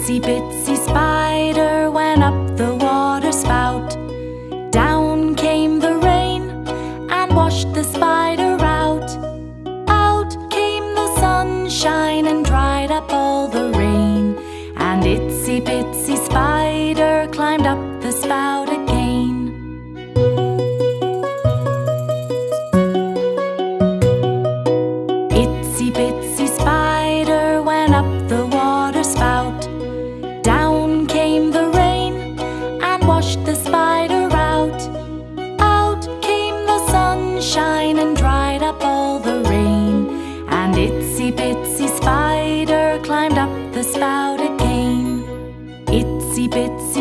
Itsy bitsy spider went up the water spout. Down came the rain and washed the spider out. Out came the sunshine and dried up all the rain. And Itsy bitsy spider climbed up the spout again. Itsy bitsy spider went up the water spout. Down came the rain and washed the spider out. Out came the sunshine and dried up all the rain. And Itsy bitsy spider climbed up the spout again. Itsy bitsy